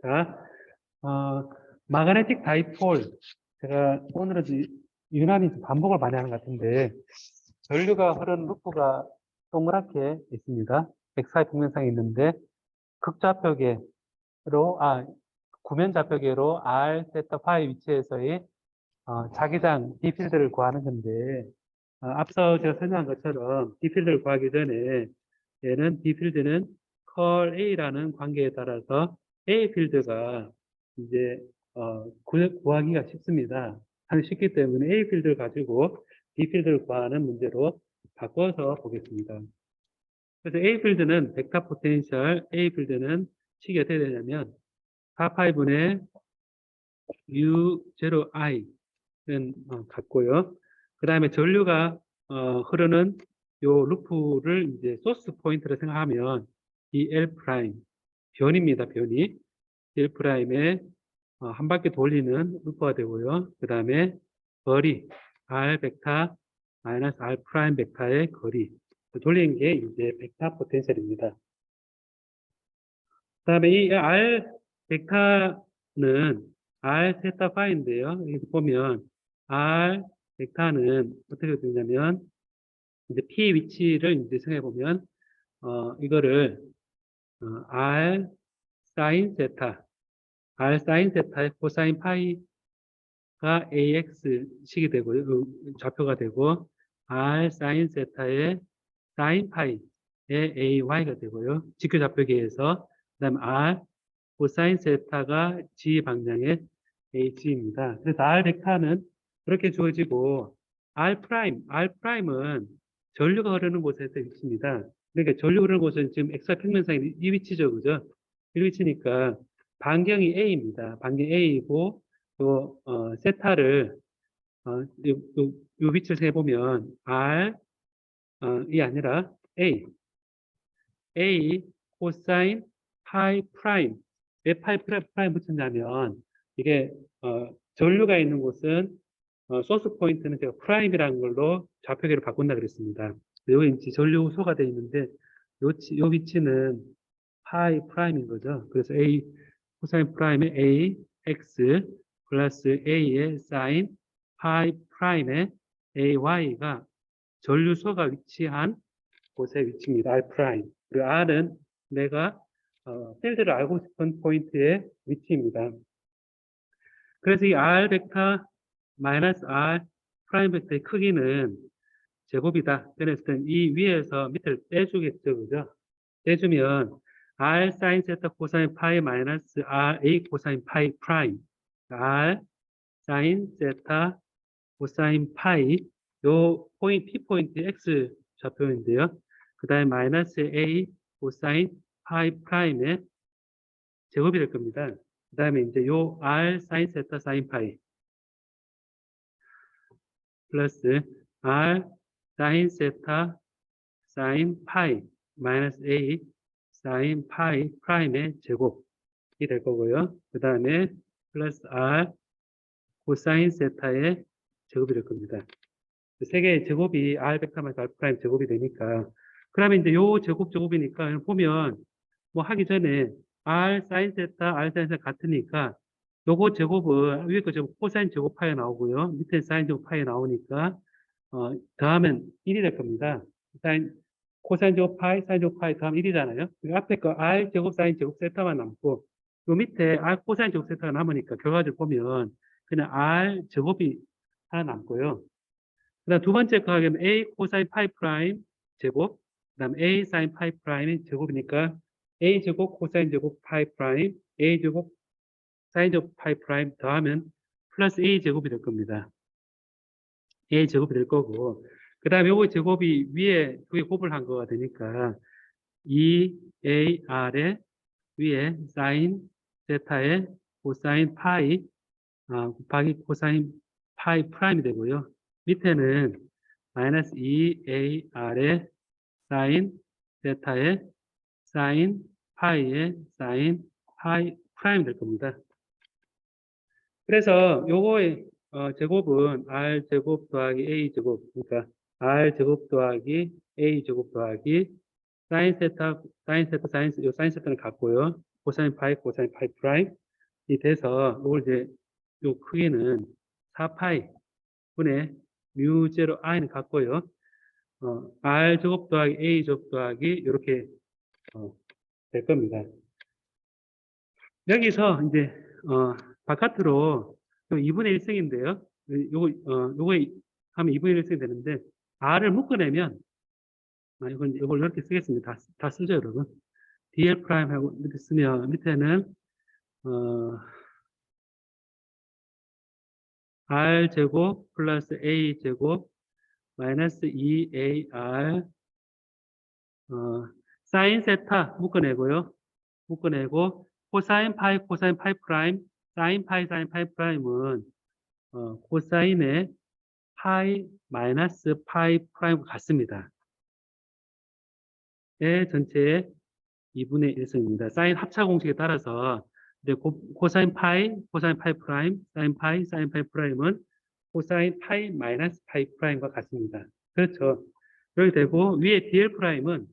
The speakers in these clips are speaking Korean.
자, 마그네틱 다이폴. 제가 오늘은 유난히 반복을 많이 하는 것 같은데, 전류가 흐르는 루프가 동그랗게 있습니다. XY 평면상에 있는데, 극좌표계로, 구면좌표계로 R, 세타, 파이 위치에서의 자기장 D 필드를 구하는 건데, 앞서 제가 설명한 것처럼 D 필드를 구하기 전에 얘는 D 필드는 컬 A라는 관계에 따라서 A 필드가 이제 구하기가 쉽습니다. 하기 쉽기 때문에 A 필드를 가지고 D 필드를 구하는 문제로 바꿔서 보겠습니다. 그래서 A 필드는 벡터 포텐셜 A 필드는 식이 어떻게 되냐면 4파이분의 U0I는 같고요. 그 다음에 전류가 흐르는 요 루프를 이제 소스 포인트로 생각하면 이 L 프라임 변입니다. 변이 L 프라임에 한 바퀴 돌리는 루프가 되고요. 그 다음에 거리 R 벡터 마이너스 R 프라임 벡터의 거리 돌리는 게 이제 벡터 포텐셜입니다. 그 다음에 이 R 벡터는 R 세타 파인데요. 여기 보면 R 벡터는 어떻게 되냐면 이제 P 위치를 이제 생각해 보면 이거를 R 사인 세타 R 사인 세타의 코사인 파이가 AX 식이 되고요. 좌표가 되고 R 사인 세타의 사인 파이의 AY가 되고요. 직교 좌표계에서 그다음에 R 코사인 세타가 G 방향의 HG입니다. 그래서 R 벡터는 그렇게 주어지고 R 프라임은 전류가 흐르는 곳에서 위치입니다. 그러니까 전류 흐르는 곳은 지금 XY 평면상에 이 위치죠, 그죠? 이 위치니까 반경이 A입니다. 반경 A이고 또 세타를 요 위치를 세보면 R 이 아니라 A 코사인 파이 프라임 왜 파이 프라임 붙였냐면 이게 전류가 있는 곳은 소스 포인트는 제가 프라임이라는 걸로 좌표계를 바꾼다 그랬습니다. 여기 이제 전류소가 되어 있는데 요 위치는 파이 프라임인 거죠. 그래서 A 코사인 프라임의 A X 플러스 A의 사인 파이 프라임의 AY가 전류소가 위치한 곳의 위치입니다. R 프라임. 그리고 R은 내가 필드를 알고 싶은 포인트의 위치입니다. 그래서 이 R 벡터 마이너스 R 프라임 벡터의 크기는 제곱이다. 그랬을 땐 이 위에서 밑을 떼주겠죠. 그죠? 떼주면 R 사인 세타 코사인 파이 마이너스 R A 코사인 파이 프라임 R 사인 세타 코사인 파이 요 포인트 P 포인트 X 좌표인데요. 그 다음에 마이너스 A 코사인 파이 프라임의 제곱이 될 겁니다. 그 다음에 이제 요 R 사인 세타 사인 파이 플러스 R 사인 세타 사인 파이 마이너스 A 사인 파이 프라임의 제곱이 될 거고요. 그 다음에 플러스 R 코사인 세타의 제곱이 될 겁니다. 세 개의 제곱이 R 벡터 마이너스 R 프라임 제곱이 되니까 그러면 이제 요 제곱이니까 보면 뭐 하기 전에 R 사인 세타 R 사인 세타 같으니까 요거 제곱은 위에 거 제곱 코사인 제곱 파이 나오고요. 밑에 사인 제곱 파이 나오니까 더하면 1이 될 겁니다. 코사인 제곱 파이, 사인 제곱 파이 더하면 1이잖아요. 앞에 거 R 제곱 사인 제곱 세타만 남고 요 밑에 R 코사인 제곱 세타가 남으니까 결과적으로 보면 그냥 R 제곱이 하나 남고요. 그 다음 두 번째 거 하면 A 코사인 파이 프라임 제곱, 그 다음 A 사인 파이 프라임의 제곱이니까 A 제곱 코사인 제곱 파이 프라임, A 제곱 사인 제곱 파이 프라임 더하면 플러스 A 제곱이 될 겁니다. A 제곱이 될 거고, 그 다음에 요거 제곱이 위에 두 개 곱을 한 거가 되니까 2AR의 위에 사인 세타의 코사인 파이 곱하기 코사인 파이 프라임이 되고요. 밑에는 마이너스 2AR의 사인 세타의 사인 파이의 사인 파이 프라임이 될 겁니다. 그래서 요거의 제곱은 R 제곱 더하기 A 제곱, 그러니까 R 제곱 더하기 A 제곱 더하기 사인 세타, 요 사인 세타는 같고요. 코사인 파이 프라임이 돼서 이걸 이제 요 크기는 4파이 분의 뮤 제로 i는 같고요. r 제곱 더하기 a 제곱 더하기 이렇게 될 겁니다. 여기서 이제 바깥으로 2분의 1승인데요. 요거 하면 2분의 1승이 되는데 r을 묶어내면 이걸 이렇게 쓰겠습니다. 다 쓰죠, 여러분. dl 프라임 하고 이렇게 쓰면 밑에는 r 제곱 플러스 a 제곱 마이너스 2ar 사인 세타 묶어내고 코사인 파이 프라임 사인 파이 프라임은 코사인의 파이 마이너스 파이 프라임 같습니다. 의 전체의 2분의 1승입니다. 사인 합차 공식에 따라서 이제 코사인 파이 프라임, 사인 파이 프라임은 코사인 파이 마이너스 파이 프라임과 같습니다. 그렇죠. 이렇게 되고 위에 dl 프라임은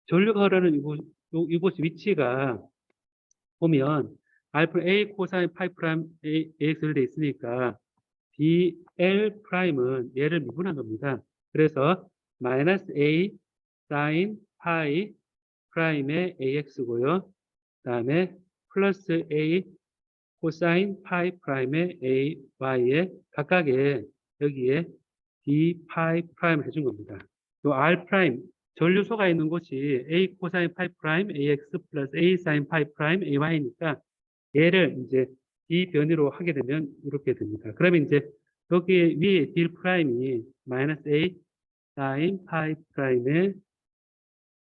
전류가 흐르는 이곳 위치가 보면 알파 a 코사인 파이 프라임 ax로 되어 있으니까 dl 프라임은 얘를 미분한 겁니다. 그래서 마이너스 a 사인 파이 프라임의 ax고요. 그다음에 플러스 a 코사인 파이 프라임의 ay에 각각의 여기에 d 파이 프라임을 해준 겁니다. 요 r 프라임 전류소가 있는 곳이 a 코사인 파이 프라임 ax 플러스 a 사인 파이 프라임 ay니까 얘를 이제 d 변위로 하게 되면 이렇게 됩니다. 그러면 이제 여기 위에 d 프라임이 마이너스 a 사인 파이 프라임의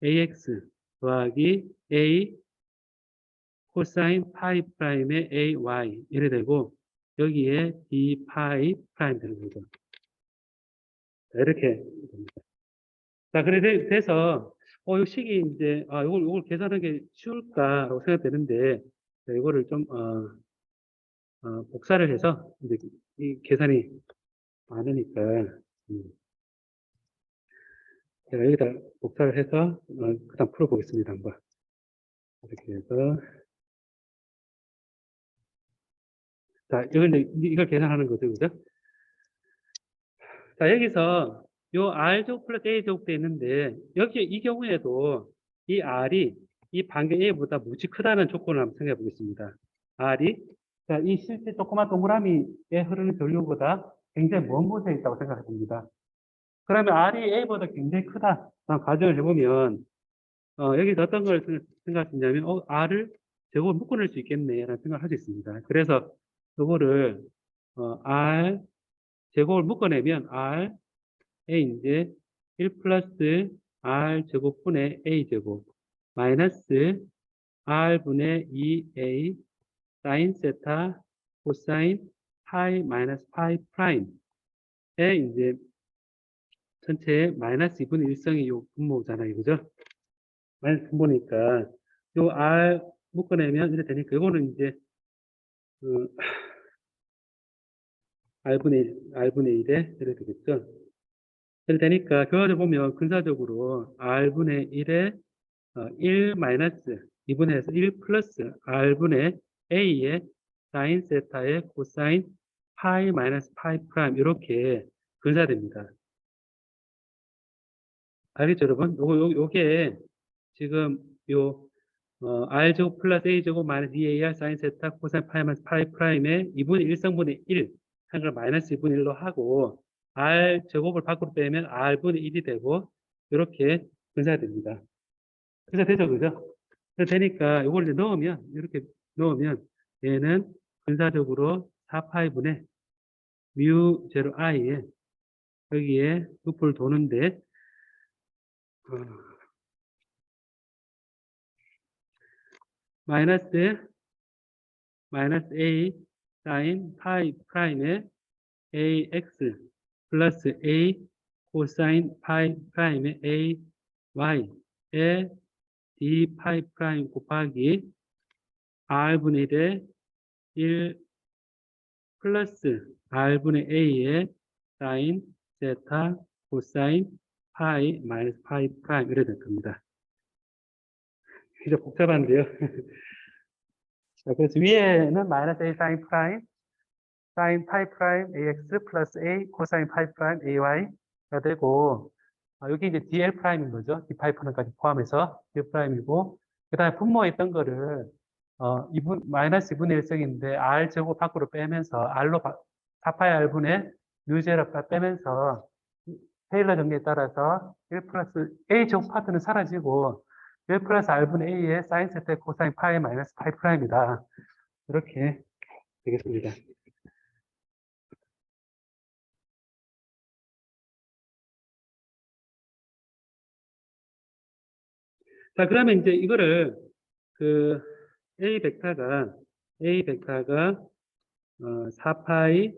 ax 더하기 a 코사인 파이 프라임의 ay 이래 되고 여기에 d 파이 프라임 되는 거죠. 자, 이렇게 됩니다. 자, 그래 돼서 이 식이 이제 이걸 계산하는 게 쉬울까라고 생각되는데 자, 이거를 좀 복사를 해서 이제 이 계산이 많으니까 제가 여기다 복사를 해서 그다음 풀어보겠습니다. 한번 이렇게 해서 자 이걸 계산하는 거죠, 그죠? 자 여기서 요 r 제곱 플러스 a 제곱 돼 있는데 여기 이 경우에도 이 r이 이 반경 a보다 무지 크다는 조건을 한번 생각해 보겠습니다. r이 자, 이 실제 조그만 동그라미에 흐르는 전류보다 굉장히 먼 곳에 있다고 생각해 봅니다. 그러면 r이 a보다 굉장히 크다 가정을 해보면 여기서 어떤 걸 생각할 수 있냐면 r을 제곱을 묶어낼 수 있겠네라는 생각을 할 수 있습니다. 그래서 이거를 r 제곱을 묶어내면 r에 이제 1 플러스 r 제곱분의 a 제곱 마이너스 r분의 2a 사인 세타 코사인 파이 마이너스 파이 프라임에 이제 전체 마이너스 2분의 1성이 요 분모잖아요. 그죠? 마이너스 분모니까 요 r 묶어내면 이렇게 되니까 이거는 이제 그 r분의 1에 이렇게 되겠죠. 이렇게 되니까 교환을 보면 근사적으로 r분의 1에 1 마이너스 2분의 해서 1 플러스 r분의 a의 사인 세타의 코사인 파이 마이너스 파이 프라임 이렇게 근사됩니다. 알겠죠, 여러분? 요게 지금 r 제곱 플러스 a 제곱 마이너스 2ar 사인 세타 코사인 파이 마이너스 파이 프라임의 2분의 1성분의 1 한 걸 마이너스 2분의 1로 하고 r 제곱을 밖으로 빼면 r분의 1이 되고 이렇게 근사됩니다. 근사되죠, 그죠? 되니까 이걸 이제 넣으면 이렇게 넣으면 얘는 근사적으로 4파이분의 뮤 제로 i에 여기에 루프를 도는데 마이너스 a 사인 파이 프라임의 ax 플러스 a 코사인 파이 프라임의 ay의 d 파이 프라임 곱하기 r분의 1의 1 플러스 r분의 a의 사인 세타 코사인 파이 마이너스 파이 프라임 이래 될 겁니다. 진짜 복잡한데요. 자, 그래서 위에는 마이너스 A 사인 프라임, 사인 파이 프라임 AX 플러스 A 코사인 파이 프라임 AY가 되고, 여기 이제 DL 프라임인 거죠. D 파이 프라임까지 포함해서 D 프라임이고, 그 다음에 분모에 있던 거를, 마이너스 2분의 1승인데, R 제곱 밖으로 빼면서, R로, 4파이 R분의 U제로 빼면서, 테일러 정리에 따라서 1 플러스 A 제곱 파트는 사라지고, 1 플러스 R분의 A의 사인 세타 코사인 파이 마이너스 파이 프라임이다. 이렇게 되겠습니다. 자, 그러면 이제 이거를, 그, A 벡터가, 4파이,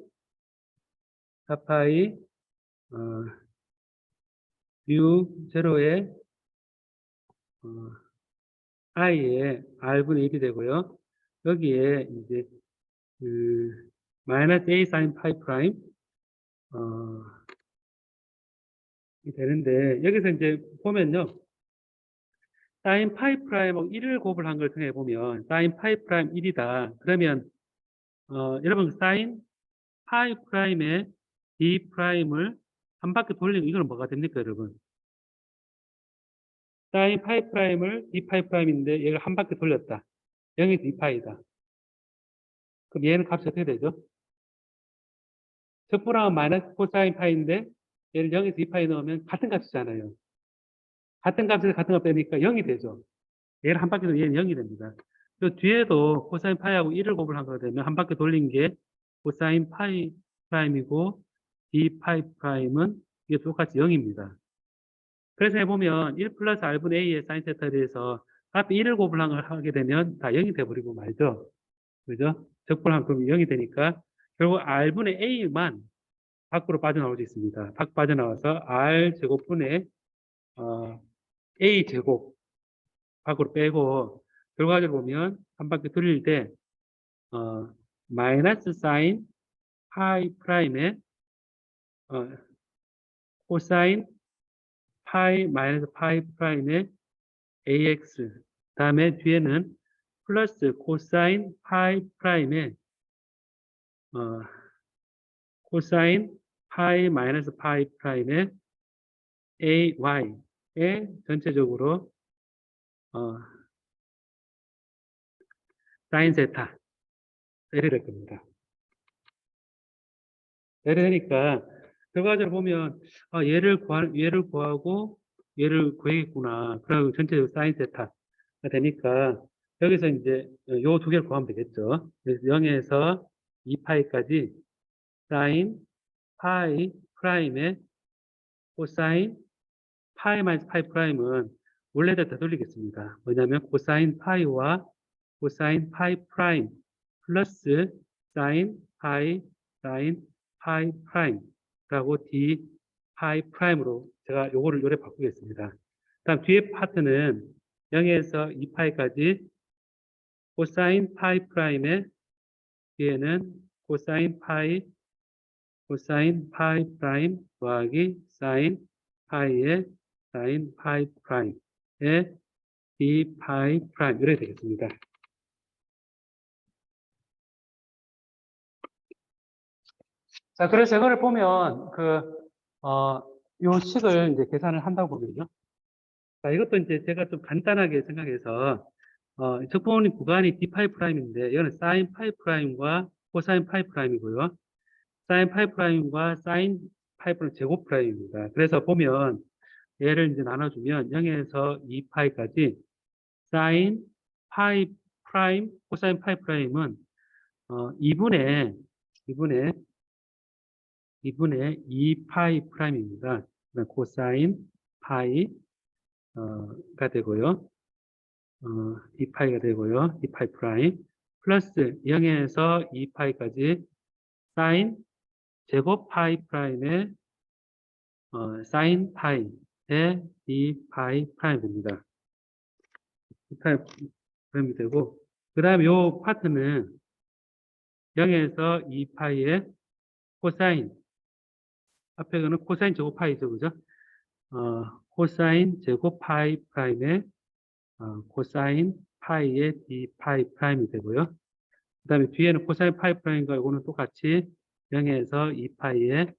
어, U0에, I에 R분의 1이 되고요. 여기에 이제, 마이너스 A 사인 파이 프라임, 이 되는데, 여기서 이제 보면요. 사인 파이 프라임하고 1을 곱을 한 걸 생각해 보면, 사인 파이 프라임 1이다. 그러면, 여러분, 사인 파이 프라임의 D 프라임을 한 바퀴 돌리면 이거는 뭐가 됩니까, 여러분? 사인 파이 프라임을 D 파이 프라임인데 얘를 한 바퀴 돌렸다. 0에서 2파이다. 그럼 얘는 값이 어떻게 되죠? 적분하면 마이너스 코사인 파이인데 얘를 0에서 2파이 넣으면 같은 값이잖아요. 같은 값에서 같은 값 빼니까 0이 되죠. 얘를 한 바퀴 돌리면 얘는 0이 됩니다. 또 뒤에도 코사인 파이하고 1을 곱을 한 거가 되면 한 바퀴 돌린 게 코사인 파이 프라임이고 D 파이 프라임은 이게 똑같이 0입니다. 그래서 해보면 1 플러스 R분의 A의 사인 세타에 대해서 앞에 1을 곱을 한 걸 하게 되면 다 0이 돼버리고 말죠. 그죠? 적분하면 그럼 0이 되니까 결국 R분의 A만 밖으로 빠져나올 수 있습니다. 밖 빠져나와서 R 제곱분의 A 제곱 밖으로 빼고 결과적으로 보면 한 바퀴 돌릴 때 마이너스 사인 파이 프라임의 코사인 파이 마이너스 파이 프라임의 AX 다음에 뒤에는 플러스 코사인 파이 프라임의 코사인 파이 마이너스 파이 프라임의 AY의 전체적으로 사인 세타 L이 될 겁니다. L이 되니까 결과적으로 보면 얘를 구하고 얘를 구해야겠구나. 그리고 전체적으로 사인 세타가 되니까 여기서 이제 요 두 개를 구하면 되겠죠. 그래서 0에서 2파이까지 사인 파이 프라임의 코사인 파이 마이너스 파이 프라임은 원래대로 되돌리겠습니다. 뭐냐면 코사인 파이와 코사인 파이 프라임 플러스 사인 파이 프라임라고 D 파이 프라임으로 제가 요거를 요래 바꾸겠습니다. 다음 뒤에 파트는 0에서 2파이까지 코사인 파이 프라임의 뒤에는 코사인 파이 프라임 더하기 사인 파이의 사인 파이 프라임의 D 파이 프라임 이렇게 되겠습니다. 자, 그래서 이거를 보면 요 식을 이제 계산을 한다고 보면요. 자, 이것도 이제 제가 좀 간단하게 생각해서 적분의 구간이 D 파이 프라임인데 이거는 사인 파이 프라임과 코사인 파이 프라임이고요. 사인 파이 프라임과 사인 파이 프라임 제곱 프라임입니다. 그래서 보면 얘를 이제 나눠주면 0에서 2파이까지 사인 파이 프라임, 코사인 파이 프라임은 2분의 2파이 프라임입니다. 코사인 파이가 되고요. 2파이가 되고요. 2파이 프라임 플러스 0에서 2파이까지 사인 제곱 파이 프라임의 사인 파이의 2파이 프라임입니다. 2파이 프라임이 되고 그 다음에 요 파트는 0에서 2파이의 코사인 앞에 거는 코사인 제곱 파이죠, 그죠? 코사인 제곱 파이 프라임의 코사인 파이의 d 파이 프라임이 되고요. 그 다음에 뒤에는 코사인 파이 프라임과 이거는 똑같이 0에서 2파이의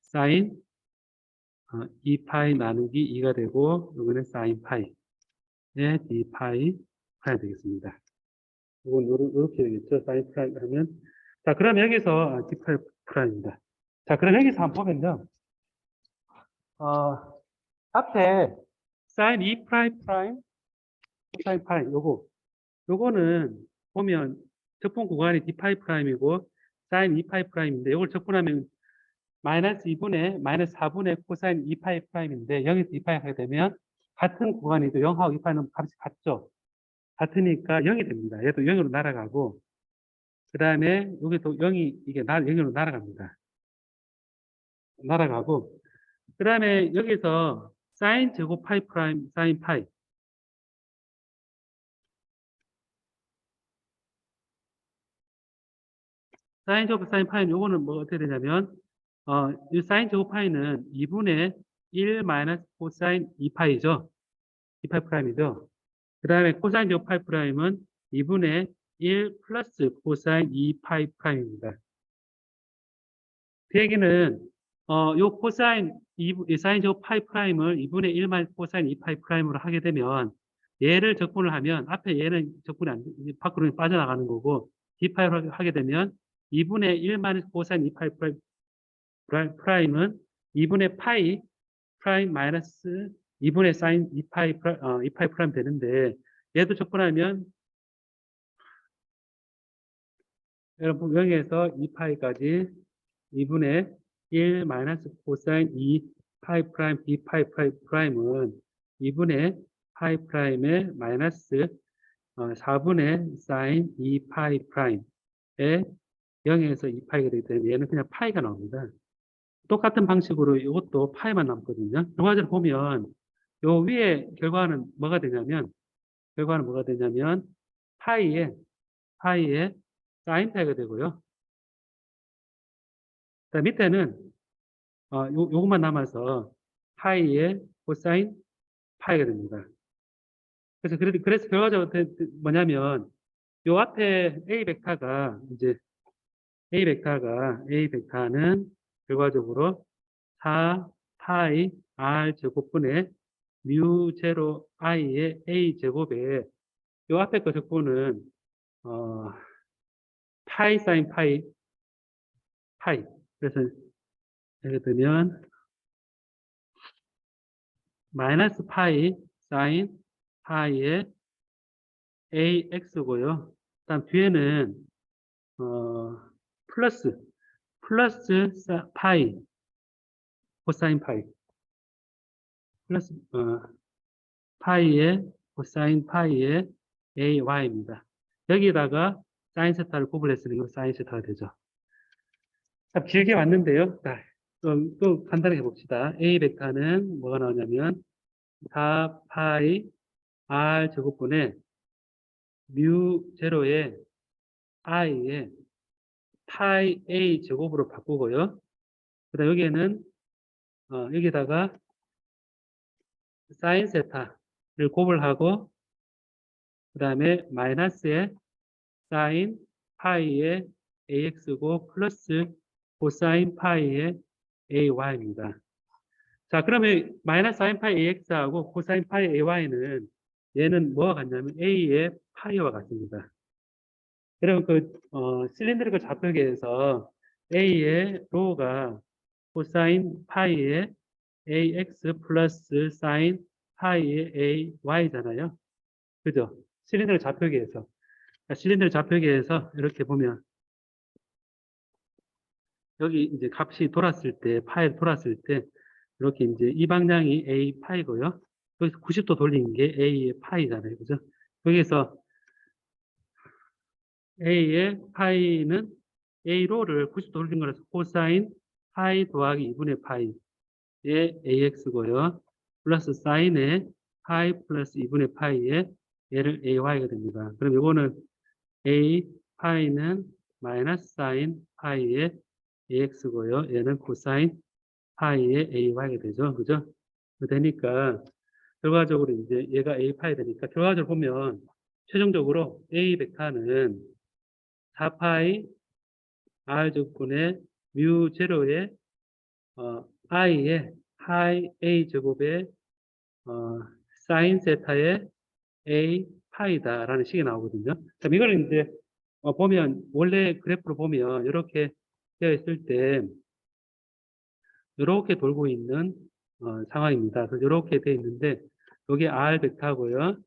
사인 2파이 나누기 2가 되고 이거는 사인 파이의 d 파이 프라임 되겠습니다. 이건 이렇게 되겠죠. 사인 프라임 하면 자 그럼 여기서 d 파이 프라임입니다. 자 그럼 여기서 한번 보면요. 앞에 사인 2 프라임 프라임 코사인 파이 요거는 보면 적분 구간이 d 파이 프라임이고 사인 2 파이 프라임인데 이걸 적분하면 마이너스 2분의 마이너스 4분의 코사인 2 파이 프라임인데 여기서 2 파이 하게 되면 같은 구간이죠. 0하고 2 파이는 값이 같죠. 같으니까 0이 됩니다. 얘도 0으로 날아가고 그 다음에 여기도 0이 이게 0으로 날아갑니다. 날아가고 그 다음에 여기서 사인 제곱 파이 프라임 사인 파이 사인 제곱 사인 파이는 요거는 뭐 어떻게 되냐면 이 사인 제곱 파이는 2분의 1 마이너스 코사인 2파이죠. 2파이 프라임이죠. 그 다음에 코사인 제곱 파이 프라임은 2분의 1 플러스 코사인 2파이 프라임입니다. 그 얘기는 요 코사인 사인 제곱 파이 프라임을 2분의 1 마이너스 코사인 2파이 프라임으로 하게 되면 얘를 적분을 하면 앞에 얘는 적분이 밖으로 빠져나가는 거고 d파이로 하게 되면 2분의 1 마이너스 코사인 2파이 프라임은 2분의 파이 프라임 마이너스 2분의 사인 2파이 프라임 되는데 얘도 적분하면 여러분 0에서 2파이까지 2분의 1 마이너스 코사인 2파이 프라임 d파이 프라임은 2분의 파이 프라임의 마이너스 4분의 사인 2파이 프라임에 0에서 2파이가 되기 때문에 얘는 그냥 파이가 나옵니다. 똑같은 방식으로 이것도 파이만 남거든요. 결과적으로 보면 요 위에 결과는 뭐가 되냐면 파이에 사인 파이가 되고요. 밑에는 요것만 남아서 파이에 코사인 파이가 됩니다. 그래서 결과적으로 뭐냐면 요 앞에 A 벡터는 결과적으로 4파이 R 제곱분의 뮤 제로 I의 A 제곱에 요 앞에 거 적분은 파이 사인 파이 그래서 예를 들면 마이너스 파이 사인 파이의 AX고요. 다음 뒤에는 플러스 파이 코사인 파이 플러스 파이의 코사인 파이의 AY입니다. 여기다가 사인 세타를 구분했으니까 사인 세타가 되죠. 자, 길게 왔는데요. 자, 또 간단하게 봅시다. A 벡터는 뭐가 나오냐면 4파이 R 제곱분의 뮤 제로의 I의 파이 A 제곱으로 바꾸고요. 그 다음 여기에는 여기다가 사인 세타를 곱을하고 그 다음에 마이너스에 사인 파이의 AX고 플러스 코사인 파이의 AY입니다. 자, 그러면 마이너스 사인 파이 AX하고 코사인 파이 AY는 얘는 뭐와 같냐면 A의 파이와 같습니다. 여러분 실린드리컬 좌표계에서 A의 로가 코사인 파이의 AX 플러스 사인 파이의 AY잖아요. 그죠? 실린드리컬 좌표계에서. 실린더를 좌표계에서 이렇게 보면 여기 이제 값이 돌았을 때 파일 돌았을 때 이렇게 이제 이 방향이 A 파이고요. 여기서 90도 돌린 게 A의 파이잖아요. 그죠? 여기서 A의 파이는 A로를 90도 돌린 거라서 코사인 파이 더하기 2분의 파이의 AX고요. 플러스 사인의 파이 플러스 2분의 파이의 얘를 AY가 됩니다. 그럼 이거는 A 파이는 마이너스 사인 파이의 AX고요. 얘는 코사인 파이의 AY가 되죠. 그죠? 되니까 결과적으로 이제 얘가 A 파이 되니까 결과적으로 보면 최종적으로 A 벡터는 4파이 R 제곱분의 뮤 제로의 i의 파이 A 제곱의 사인 세타의 A 파이다라는 식이 나오거든요. 그럼 이걸 이제 보면 원래 그래프로 보면 이렇게 되어 있을 때 이렇게 돌고 있는 상황입니다. 그래서 이렇게 되어 있는데 여기 R 벡터고요.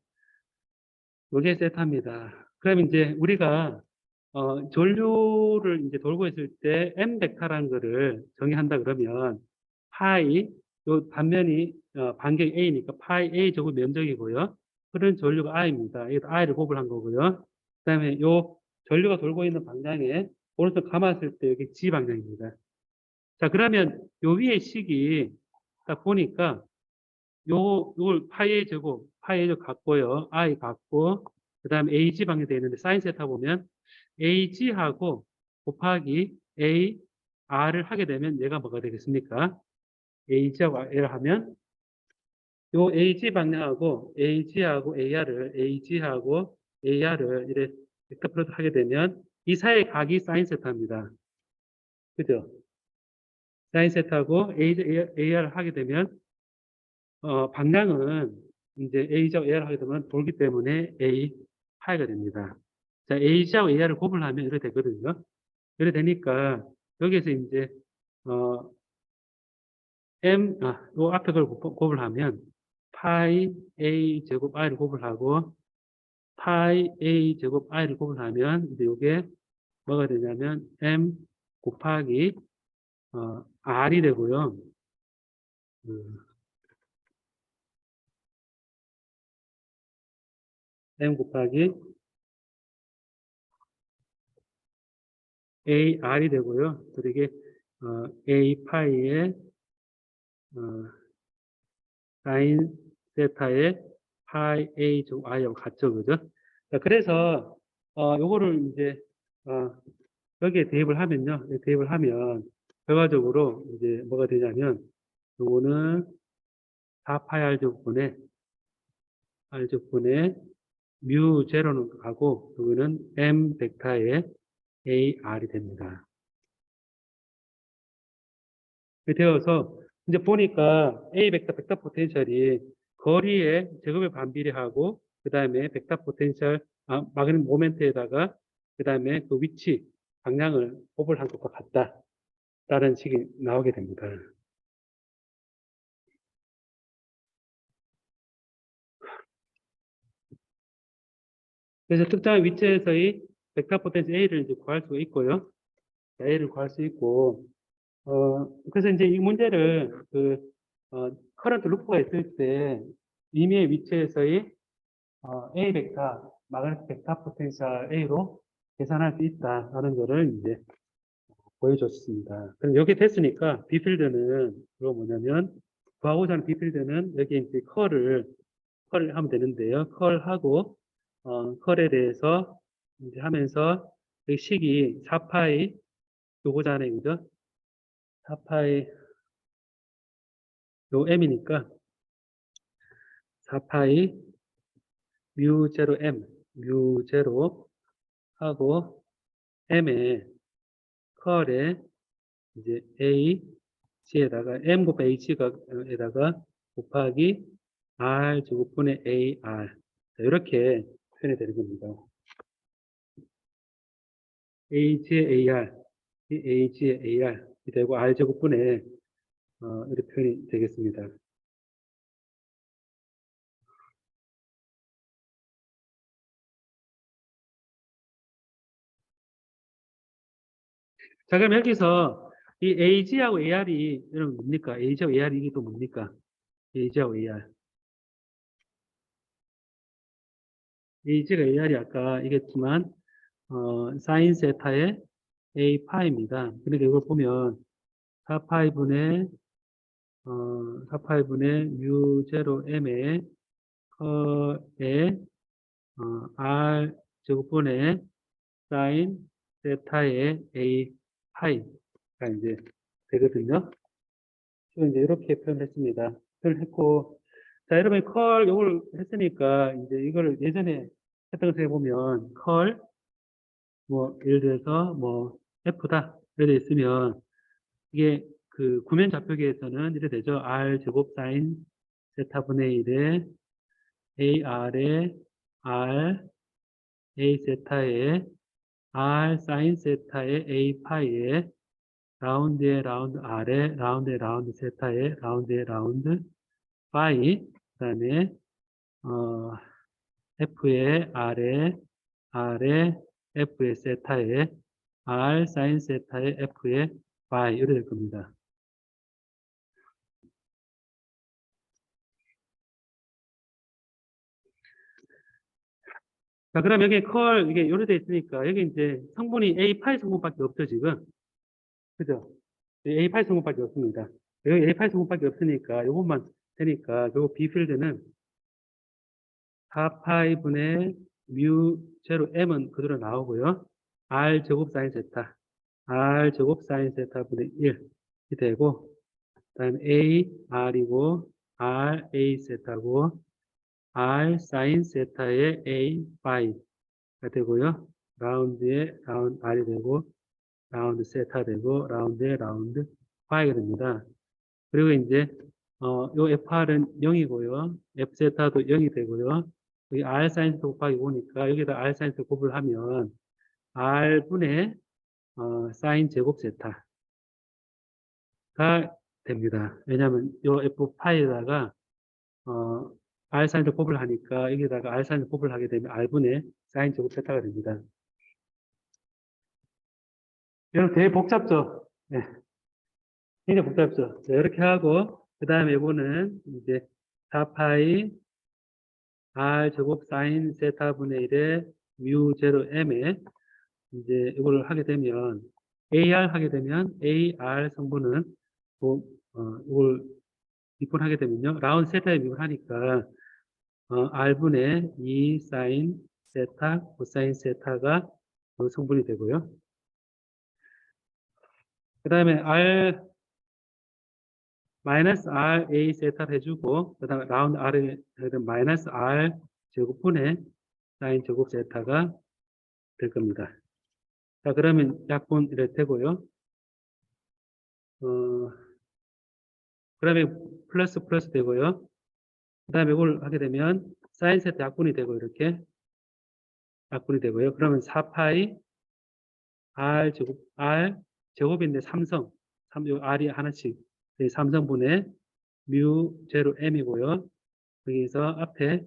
여기에 세타입니다. 그럼 이제 우리가 전류를 이제 돌고 있을 때 M 벡터라는 거를 정의한다 그러면 파이 요 단면이 반경이 A니까 파이 A 제곱 면적이고요. 흐르는 전류가 I입니다. 이것도 I를 곱을 한 거고요. 그다음에 요 전류가 돌고 있는 방향에 오른쪽 감았을 때 여기 G 방향입니다. 자, 그러면 요 위에 식이 딱 보니까 요걸 파이의 제곱, 파이의 제곱 같고요. I 같고, 그 다음에 AG 방향 되어 있는데, 사인 세타 보면, AG하고 곱하기 AR을 하게 되면 얘가 뭐가 되겠습니까? AG하고 R을 하면, 요 AG 방향하고 AG하고 AG하고 AR을 이렇게 벡터 프로덕트 하게 되면, 이 사이의 각이 사인 세타입니다. 그죠? 사인 세타하고 AR을 하게 되면, 방향은 이제 A자와 AR을 하게 되면 돌기 때문에 A 파이가 됩니다. 자, A자와 AR을 곱을 하면 이렇게 되거든요. 이렇게 되니까 여기에서 이제 어, 요 앞에 걸 곱을 하면 파이 A 제곱 I를 곱을 하고 파이 A 제곱 I를 곱을 하면 이제 요게 뭐가 되냐면 M 곱하기 R이 되고요. M 곱하기 AR이 되고요. 그리고 이게 A 파이의 사인 세타의 파이 A 제곱 I하고 같죠, 그죠? 자, 그래서 요거를 이제 여기에 대입을 하면요, 대입을 하면 결과적으로 이제 뭐가 되냐면 요거는 4파이 R 제곱분의 뮤 제로는 가고 여기는 M 벡터의 AR이 됩니다. 되어서 이제 보니까 A 벡터 포텐셜이 거리의 제곱에 반비례하고 그 다음에 벡터 포텐셜 마그넷 모멘트에다가 그 다음에 그 위치 방향을 곱을 한 것과 같다라는 식이 나오게 됩니다. 그래서 특정한 위치에서의 벡터 포텐셜 A를 이제 구할 수 있고요. A를 구할 수 있고 그래서 이제 이 문제를 커런트 루프가 있을 때 임의의 위치에서의 A 벡터, 마그네틱 벡터 포텐셜 A로 계산할 수 있다라는 거를 이제 보여줬습니다. 그럼 여기 됐으니까 B필드는 그거 뭐냐면 구하고자 하는 B필드는 여기 이제 컬을 하면 되는데요. 컬하고 컬에 대해서 이제 하면서 이 식이 4파이 요거잖아요, 그죠? 4파이 요 M이니까 4파이 뮤 제로 M 뮤 제로 하고 M의 컬에 이제 A, C에다가 M 곱하기 H에다가 곱하기 R 제곱분의 AR 이렇게 표현이 되는 겁니다. A의 AR, A의 AR 이 되고 R 제곱분의 이렇게 표현이 되겠습니다. 자, 그럼 여기서 이 AG하고 AR이 여러분 뭡니까? AG하고 AR이 이게 또 뭡니까? AG하고 AR. AG가 AR이 아까 얘기했지만 사인 세타의 A 파입니다. 그러니까 이걸 보면 4파이분의 4파이분의 뮤 제로 M의 커의 R 제곱분의 사인 세타의 A 파이가 이제 되거든요. 지금 이제 이렇게 표현했습니다. 표현했고, 자, 여러분, 컬, 요걸 했으니까, 이제 이거를 예전에 했던 거 생각해보면, 컬, 뭐, 예를 들어서, 뭐, F다. 이렇게 있으면, 이게 그 구면 좌표기에서는 이래 되죠. R 제곱 사인 세타분의 1에 AR에 R, A 세타에 R 사인 세타에 A 파이에 라운드에 라운드 R에 라운드에 라운드 세타에 라운드에 라운드 파이, 그 다음에 F에 R에 R에 F에 세타에 R 사인 세타에 F에 파이 이렇게 될 겁니다. 자, 그럼 여기 컬, 이게 요렇게 돼 있으니까, 여기 이제 성분이 A8 성분밖에 없죠, 지금. 그죠? A8 성분밖에 없습니다. 여기 A8 성분밖에 없으니까, 요것만 되니까, 요 B필드는 4파이분의 뮤 제로 M은 그대로 나오고요. R 제곱 사인 세타, R 제곱 사인 세타분의 1이 되고, 그 다음에 A, R이고, R, A 세타고, R 사인 세타의 A, 파이가 되고요. 라운드에 라운드 R이 되고, 라운드 세타 되고, 라운드에 라운드 파이가 됩니다. 그리고 이제, 요 FR은 0이고요. F 세타도 0이 되고요. 여기 R 사인 세타 곱하기 5니까 여기다 R 사인 세타 곱을 하면 R분의, 사인 제곱 세타가 됩니다. 왜냐하면 요 F 파이에다가, 어, R 사인 세타 곱을 하니까 여기다가 R 사인 세타 곱을 하게 되면 R분의 사인 제곱 세타가 됩니다. 여러분 되게 복잡죠? 네. 굉장히 복잡죠? 자, 이렇게 하고, 그 다음에 이거는 이제 4파이 R 제곱 사인 세타분의 1의 뮤 제로 M에 이제 이걸 하게 되면, AR 하게 되면, AR 성분은, 뭐, 이걸 미분하게 되면요. 라운드 세타에 미분하니까, R분의 2 사인 세타, 코사인 세타가 성분이 되고요. 그 다음에 R 마이너스 R A 세타를 해주고, 그 다음에 라운드 R에 마이너스 R 제곱분의 사인 제곱 세타가 될 겁니다. 자, 그러면 약분 이렇게 되고요. 그 다음에 플러스 되고요. 그 다음에 이걸 하게 되면 사인 세타 약분이 되고, 이렇게 약분이 되고요. 그러면 4파이 R 제곱인데 3성, R이 하나씩, 3성분의 뮤 제로 M이고요. 여기서 앞에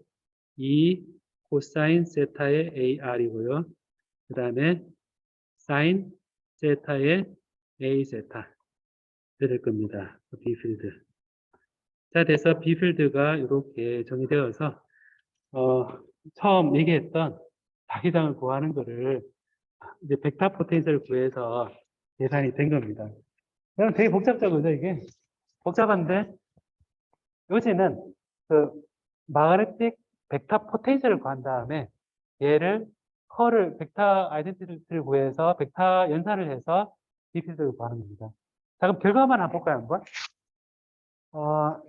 2 코사인 세타의 AR이고요. 그 다음에 사인 세타의 A 세타 될 겁니다. B필드. 자, 돼서 B필드가 이렇게 정의되어서, 어, 처음 얘기했던 자기장을 구하는 거를 이제 벡터 포텐셜을 구해서 계산이 된 겁니다. 그럼 되게 복잡하죠, 이게? 복잡한데, 요새는 그 마그네틱 벡터 포텐셜을 구한 다음에 얘를 컬을 벡터 아이덴티티를 구해서 벡터 연산을 해서 B필드를 구하는 겁니다. 자, 그럼 결과만 한번 볼까요, 한번?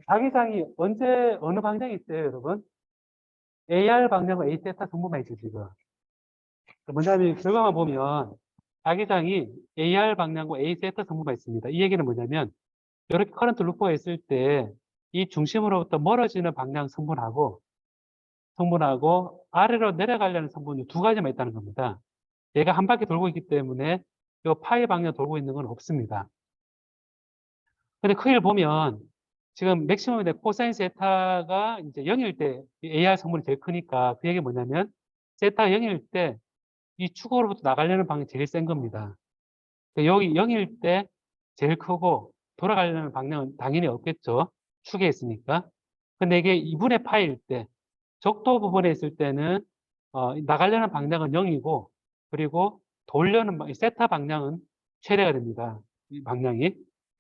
자기장이 언제 어느 방향이 있어요, 여러분? AR 방향과 A 세타 성분만 있죠, 지금. 뭐냐면 결과만 보면 자기장이 AR 방향과 A 세타 성분만 있습니다. 이 얘기는 뭐냐면 이렇게 커런트 루퍼가 있을 때 이 중심으로부터 멀어지는 방향 성분하고 아래로 내려가려는 성분이 두 가지만 있다는 겁니다. 얘가 한 바퀴 돌고 있기 때문에 이 파이 방향 돌고 있는 건 없습니다. 근데 크기를 보면 지금 맥시멈인데 코사인 세타가 이제 0일 때 AR 성분이 제일 크니까 그 얘기 뭐냐면 세타가 0일 때 이 축으로부터 나가려는 방향이 제일 센 겁니다. 여기 0일 때 제일 크고 돌아가려는 방향은 당연히 없겠죠. 축에 있으니까. 근데 이게 2분의 파일 때 적도 부분에 있을 때는 나가려는 방향은 0이고 그리고 돌려는 세타 방향은 최대가 됩니다. 이 방향이.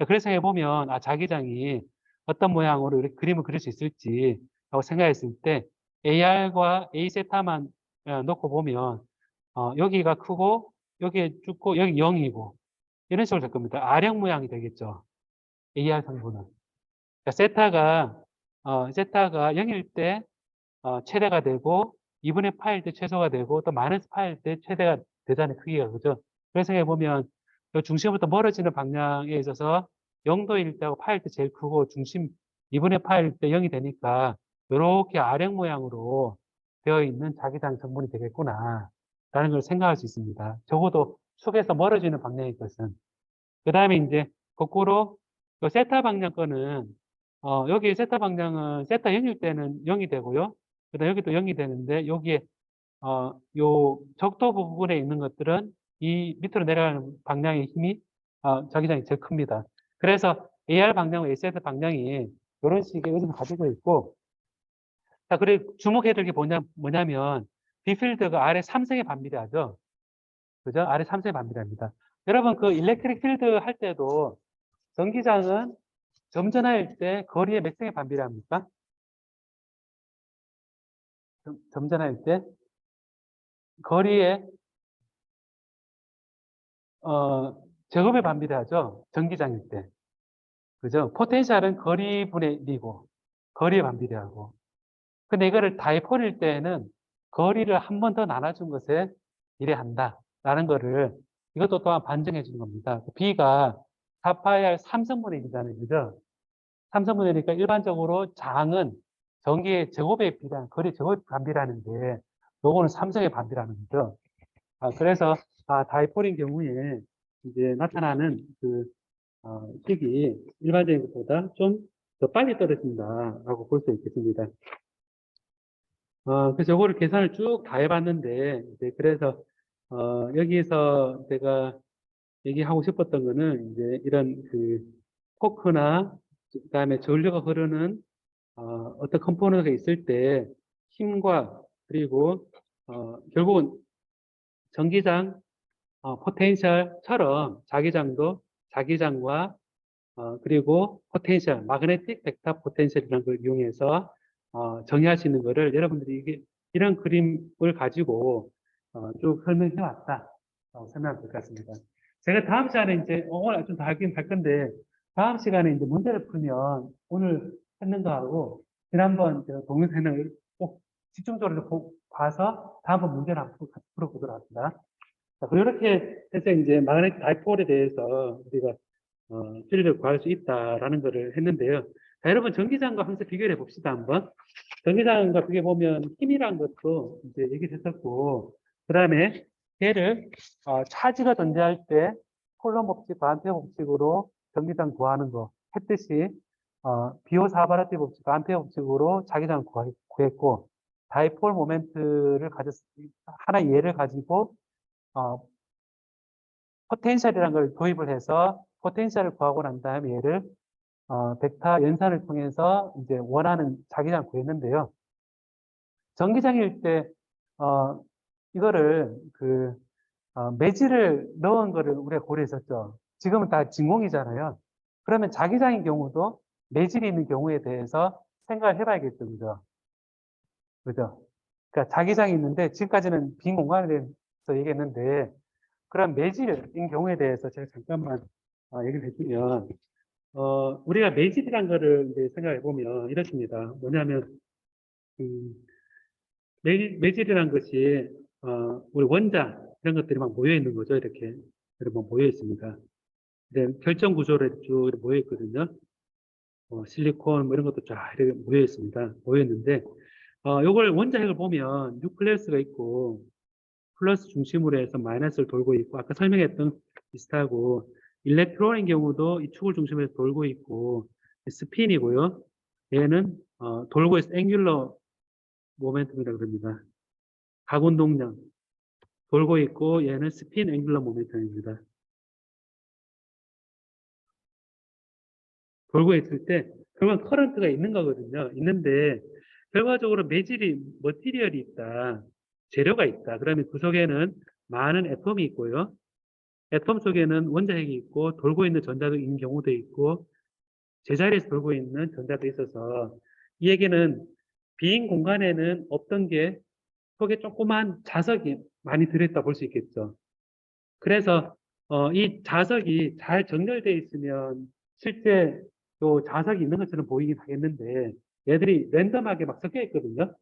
그래서 해보면 자기장이 어떤 모양으로 이렇게 그림을 그릴 수 있을지 라고 생각했을 때 AR과 A 세타만 놓고 보면 여기가 크고 여기에 죽고 여기 0이고 이런 식으로 될 겁니다. R형 모양이 되겠죠. AR 성분은. 그러니까 세타가 세타가 0일 때 최대가 되고 2분의 파일 때 최소가 되고 또 마이너스 파일 때 최대가 되잖아요. 크기가. 그죠? 그래서 해보면 중심부터 멀어지는 방향에 있어서 0도일 때하고 파일 때 제일 크고 중심 2분의 파일 때 0이 되니까 이렇게 아령 모양으로 되어 있는 자기장 성분이 되겠구나 라는 걸 생각할 수 있습니다. 적어도 축에서 멀어지는 방향의 것은. 그 다음에 이제 거꾸로 세타 방향 거는 여기 세타 방향은 세타 0일 때는 0이 되고요. 그다음 여기도 0이 되는데 여기에 요 적도 부분에 있는 것들은 이 밑으로 내려가는 방향의 힘이 자기장이 제일 큽니다. 그래서 AR 방향과 AZ 방향이 이런 식의 의미를 가지고 있고, 자, 그리고 주목해야 될 게 뭐냐면 B필드가 아래 3성에 반비례하죠. 그죠? 아래 3성에 반비례합니다. 여러분 그 일렉트릭 필드 할 때도 전기장은 점전화일 때 거리의 몇 성에 반비례합니까? 점전화일 때 거리의 제곱에 반비례하죠. 전기장일 때. 그죠? 포텐셜은 거리분의 1이고 거리에 반비례하고. 근데 이거를 다이폴일 때는 거리를 한 번 더 나눠준 것에 비례한다. 라는 거를 이것도 또한 반증해 주는 겁니다. B가 4파이R 3성분의 1이잖아요. 그죠? 3성분이니까 일반적으로 장은 전기의 제곱에 비례한, 거리 제곱에 반비례하는데 요거는 3성에 반비례하는 거죠. 그래서 다이폴인 경우에 이제 나타나는 식이 일반적인 것보다 좀 더 빨리 떨어진다라고 볼 수 있겠습니다. 그래서 요거를 계산을 쭉 다 해봤는데, 이제 그래서, 여기에서 제가 얘기하고 싶었던 거는, 이제 이런 포크나, 그 다음에 전류가 흐르는, 어떤 컴포넌트가 있을 때 힘과, 그리고, 결국은 전기장, 포텐셜처럼 자기장과 그리고 포텐셜, 마그네틱 벡터 포텐셜이라는 걸 이용해서 정의할 수 있는 거를 여러분들이 이런 그림을 가지고 쭉 설명해 왔다. 설명할 것 같습니다. 제가 다음 시간에 이제 오늘 좀 더 하긴 할 건데 다음 시간에 이제 문제를 풀면 오늘 했는 거하고 지난번 제가 동영상을 꼭 집중적으로 봐서 다음번 문제를 한번 같이 풀어보도록 합니다. 자, 그리고 이렇게 해서 이제 마그네틱 다이폴에 대해서 우리가 필드를 구할 수 있다라는 것을 했는데요. 자, 여러분 전기장과 항상 비교를 해봅시다 한번. 전기장과 비교해 보면 힘이란 것도 이제 얘기를 했었고, 그 다음에 얘를 차지가 존재할 때 콜롬 법칙, 반페어 법칙으로 전기장 구하는 거 했듯이 비오사바라티 법칙, 반페어 법칙으로 자기장 구했고, 다이폴 모멘트를 하나 예를 가지고 어, 포텐셜이라는 걸 도입을 해서 포텐셜을 구하고 난 다음에 얘를 벡터 연산을 통해서 이제 원하는 자기장 구했는데요. 전기장일 때 이거를 매질을 넣은 거를 우리가 고려했었죠. 지금은 다 진공이잖아요. 그러면 자기장인 경우도 매질이 있는 경우에 대해서 생각을 해봐야겠죠, 그죠? 그죠? 그러니까 자기장이 있는데 지금까지는 빈 공간에 대해서 얘기했는데 그런 매질인 경우에 대해서 제가 잠깐만 얘기를 해주면 우리가 매질이란 거를 이제 생각해 보면 이렇습니다. 뭐냐면 음, 매질이란 것이 우리 원자 이런 것들이 막 모여 있는 거죠. 이렇게 막 모여 있습니다. 결정 구조로 쭉 이렇게 모여 있거든요. 실리콘 뭐 이런 것도 쫙 이렇게 모여 있습니다. 모여 있는데 요걸 원자핵을 보면 뉴클레우스가 있고 플러스 중심으로 해서 마이너스를 돌고 있고 아까 설명했던 비슷하고 일렉트론인 경우도 이 축을 중심으로 해서 돌고 있고 스핀이고요. 얘는 돌고 있어 앵귤러 모멘텀이라고 그럽니다. 각운동량 돌고 있고 얘는 스핀 앵귤러 모멘텀입니다. 돌고 있을 때 결국 커런트가 있는 거거든요. 있는데 결과적으로 매질이 머티리얼이 있다. 재료가 있다. 그러면 그 속에는 많은 애톰이 있고요. 애톰 속에는 원자핵이 있고 돌고 있는 전자도 있는 경우도 있고 제자리에서 돌고 있는 전자도 있어서 이 얘기는 빈 공간에는 없던 게 속에 조그만 자석이 많이 들어있다 볼 수 있겠죠. 그래서 이 자석이 잘 정렬되어 있으면 실제 또 자석이 있는 것처럼 보이긴 하겠는데 얘들이 랜덤하게 막 섞여 있거든요.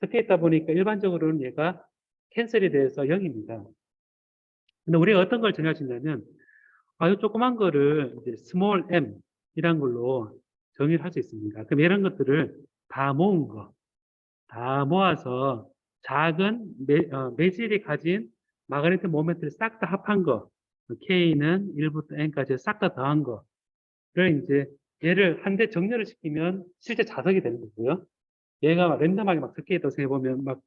섞여 있다 보니까 일반적으로는 얘가 캔슬이 돼서 0입니다. 근데 우리가 어떤 걸 정할 수 있냐면, 이 조그만 거를 이제 small m 이란 걸로 정의를 할 수 있습니다. 그럼 이런 것들을 다 모은 거, 다 모아서 작은 매질이 가진 마그네틱 모멘트를 싹 다 합한 거, K는 1부터 N까지 싹 다 더한 거를 이제 얘를 한 대 정렬을 시키면 실제 자석이 되는 거고요. 얘가 막 랜덤하게 막 섞여 있다고 생각해보면 막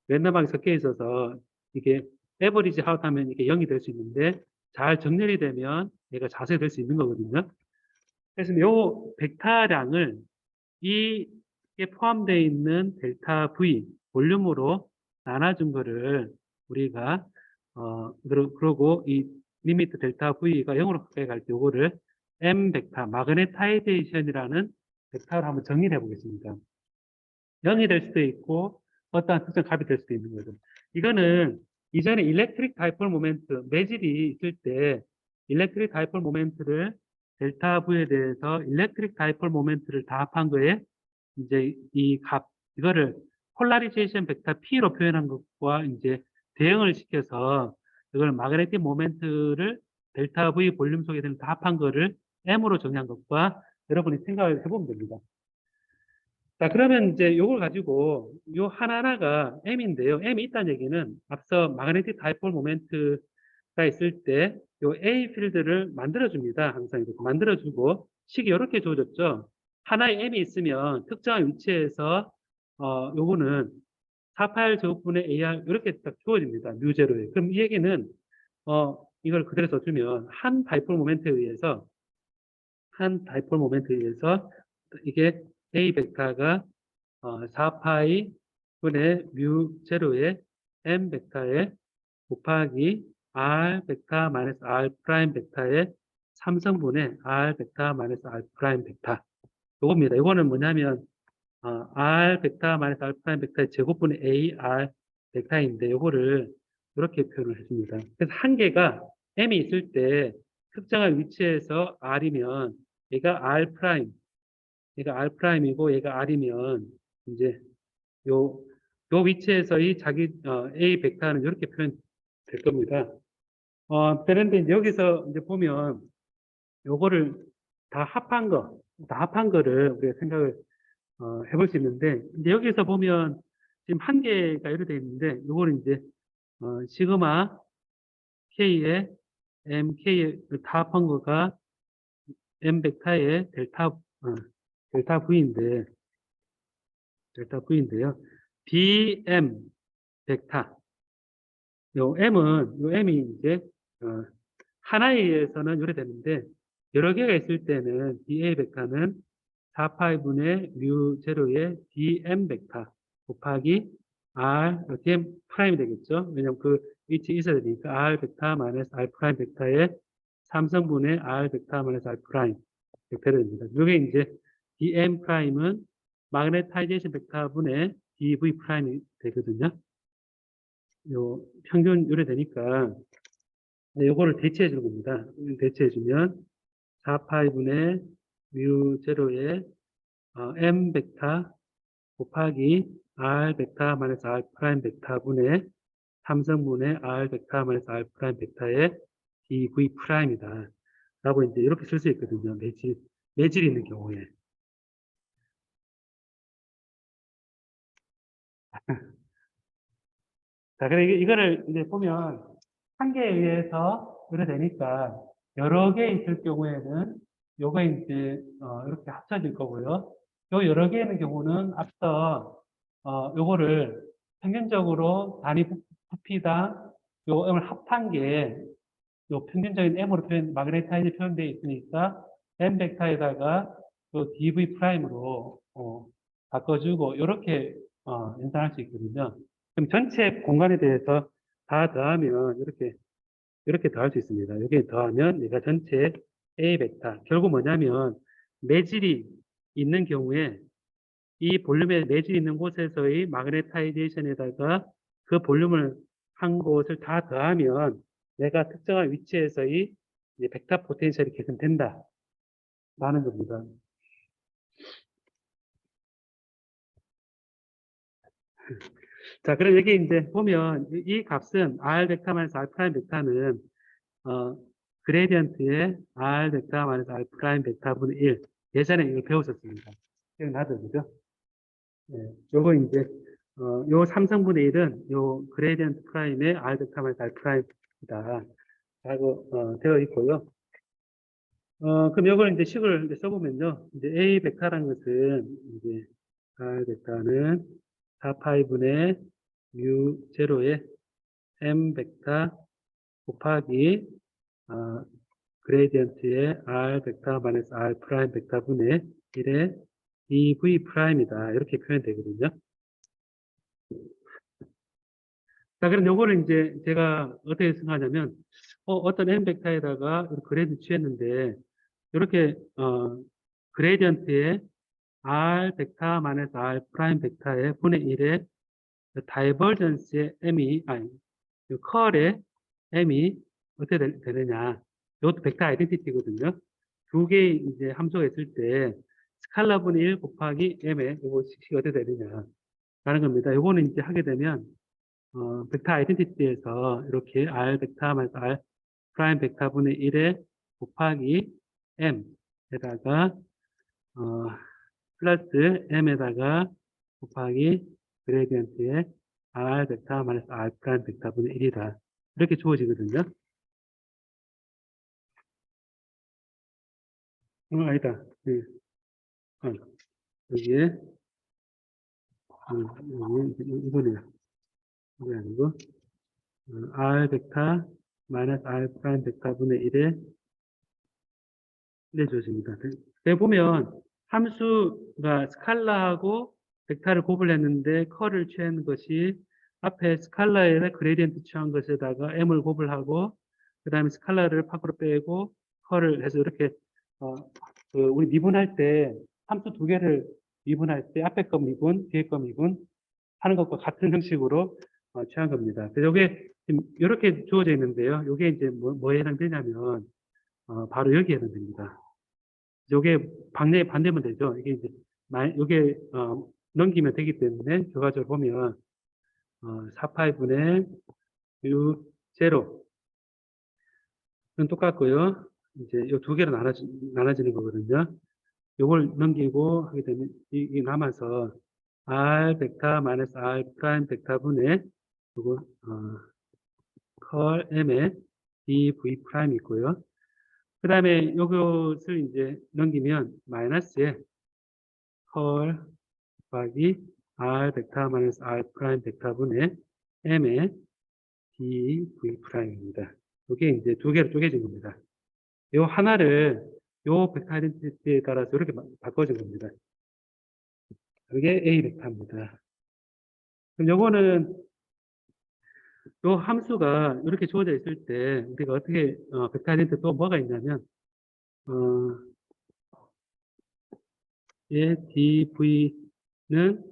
랜덤하게 섞여 있어서 이게 에버리지 아웃 하면 이게 0이 될 수 있는데 잘 정렬이 되면 얘가 자석이 될 수 있는 거거든요. 그래서 요 벡터량을 이게 포함되어 있는 델타 V 볼륨으로 나눠준 거를 우리가 그러고 이 리미트 델타 V가 0으로 가까이 갈 때 요거를 M 벡터 마그네타이제이션이라는 벡터로 한번 정의를 해보겠습니다. 0이 될 수도 있고 어떠한 특정 값이 될 수도 있는 거죠. 이거는 이전에 일렉트릭 다이폴 모멘트 매질이 있을 때 일렉트릭 다이폴 모멘트를 델타 V에 대해서 일렉트릭 다이폴 모멘트를 다 합한 거에 이제 이 값, 이거를 폴라리제이션 벡터 P로 표현한 것과 이제 대응을 시켜서 이걸 마그네틱 모멘트를 델타 V 볼륨 속에 다 합한 거를 M으로 정의한 것과 여러분이 생각을 해보면 됩니다. 자, 그러면 이제 요걸 가지고 요 하나하나가 M인데요. M이 있다는 얘기는 앞서 마그네틱 다이폴 모멘트가 있을 때 요 A 필드를 만들어줍니다. 항상 이렇게 만들어주고 식이 이렇게 주어졌죠. 하나의 M이 있으면 특정한 위치에서 요거는 48 제곱분의 AR 이렇게 딱 주어집니다. 뮤제로에. 그럼 이 얘기는 이걸 그대로 써주면 한 다이폴 모멘트에 의해서 이게 A 벡터가 4파이 분의 뮤 제로의 M 벡터에 곱하기 R 벡터 마이너스 R 프라임 벡터의 3성분의 R 벡터 마이너스 R 프라임 벡터 요겁니다. 이거는 뭐냐면 R 벡터 마이너스 R 프라임 벡터의 제곱분의 A R 벡터인데 요거를 이렇게 표현을 했습니다. 그래서 한 개가 M이 있을 때 특정한 위치에서 R이면 얘가 R 프라임 얘가 R 프라임이고 얘가 R이면 이제 요, 요 위치에서의 자기 A 벡터는 이렇게 표현될 겁니다. 그런데 이제 여기서 이제 보면 요거를 다 합한 거를 우리가 생각을 해볼 수 있는데 이제 여기서 보면 지금 한 개가 이렇게 되어 있는데 요거는 이제 시그마 K에 MK를 다 합한 거가 M 벡터의 델타 V인데요. BM 벡터. 요 M이 이제, 하나에 의해서는 요래되는데, 여러 개가 있을 때는 BA 벡터는 4파이분의 뮤 제로의 DM 벡터 곱하기 R, DM 프라임이 되겠죠? 왜냐면 그 위치에 있어야 되니까 R 벡터 마이너스 R 프라임 벡터의 3성분의 R 벡터 마이너스 R 프라임 벡터가 됩니다. 요게 이제 DM 프라임은 마그네타이제이션 벡터 분의 DV 프라임이 되거든요. 요 평균 요래되니까 요거를 대체해 주는 겁니다. 대체해 주면 4파이분의 뮤 제로의 M 벡터 곱하기 R 벡터 마이너스 R 프라임 벡터 분의 3성분의 R 벡터 마이너스 R 프라임 벡터의 DV 프라임이다. 라고 이제 이렇게 쓸 수 있거든요. 매질이 있는 경우에. 자, 그래 이거를 이제 보면 한 개에 의해서 그래 되니까 여러 개 있을 경우에는 요거 이제 이렇게 합쳐질 거고요. 요 여러 개 있는 경우는 앞서 요거를 평균적으로 단위 부피당 요 M을 합한 게 요 평균적인 M으로 마그네타이즈 표현되어 있으니까 M 벡터에다가 요 DV 프라임으로 바꿔주고 이렇게 연산할 수 있거든요. 그럼 전체 공간에 대해서 다 더하면 이렇게 더할 수 있습니다. 여기에 더하면 얘가 전체 A 벡터 결국 뭐냐면 매질이 있는 경우에 이 볼륨에 매질이 있는 곳에서의 마그네타이제이션에다가 그 볼륨을 한 곳을 다 더하면 내가 특정한 위치에서의 이제 벡터 포텐셜이 개선된다 라는 겁니다. 자, 그럼 여기 이제 보면 이 값은 R 벡터 마이너스 R 프라임 벡터는 그레디언트의 R 벡터 마이너스 R 프라임 벡터분의 1. 예전에 이거 배우셨습니다. 기억나죠, 그죠? 네, 요거 이제 요 3성분의 1은 요 그레디언트 프라임의 R 벡터 마이너스 R 프라임이다. 라고 되어 있고요. 그럼 요걸 이제 식을 이제 써보면요. 이제 A 벡터라는 것은 이제 R 벡터는 4파이분의 뮤 제로의 M 벡터 곱하기 그레디언트의 R 벡터 마이너스 R 프라임 벡터분의 1의 EV 프라임이다. 이렇게 표현되거든요. 자, 그럼 요거를 이제 제가 어떻게 생각하냐면, 어떤 M 벡터에다가 그레디언트 취했는데, 이렇게, 그레디언트의 R 벡터 마이너스 R 프라임 벡터의 분의 1의 다이버전스의 M이, 아니, 그 컬의 M이 어떻게 되느냐. 이것도 벡터 아이덴티티거든요. 두 개의 이제 함수가 있을 때, 스칼라분의 1 곱하기 M의 이거 식이 어떻게 되느냐. 라는 겁니다. 요거는 이제 하게 되면, 벡터 아이덴티티에서 이렇게 R 벡터 마이너스 R 프라임 벡터분의 1에 곱하기 M에다가, 플러스 M에다가 곱하기 그레디언트의 R 벡터 마이너스 R 프라임 벡터분의 1이다. 이렇게 주어지거든요. 아니다. 네. 여기에, 이거네요. 이게 아니고, R 벡터 마이너스 R 프라임 벡터분의 1에 주어집니다. 여기 보면, 함수가 스칼라하고 벡터를 곱을했는데, 컬을 취한 것이 앞에 스칼라에 그레디언트 취한 것에다가 M을 곱을하고, 그 다음에 스칼라를 밖으로 빼고, 컬을 해서 이렇게, 우리 미분할 때, 함수 두 개를 미분할 때, 앞에 거 미분, 뒤에 거 미분, 하는 것과 같은 형식으로 취한 겁니다. 그래서 이게 지금 이렇게 주어져 있는데요. 이게 이제 뭐에 해당되냐면 바로 여기에 해당됩니다. 이게 방향이 반대면 되죠. 이게 이제 이게 넘기면 되기 때문에 결과적으로 보면 4파이분의 U 제로는 똑같고요. 이제 이 두 개로 나눠지는 거거든요. 이걸 넘기고 하게 되면 이 남아서 R 벡터 마이너스 R 프라임 벡터분의 요거 컬 M의 dv 프라임 있고요. 그 다음에 이것을 이제 넘기면 마이너스에 컬 곱하기 R 벡터 마이너스 R 프라임 벡터분의 M의 dv 프라임입니다. 이게 이제 두 개로 쪼개진 겁니다. 요 하나를 요 벡터 아이덴티티에 따라서 이렇게 바꿔준 겁니다. 이게 A 벡터입니다. 그럼 요거는 요 함수가 이렇게 주어져 있을 때 우리가 어떻게 벡터 아이덴티티 또 뭐가 있냐면 예, dv는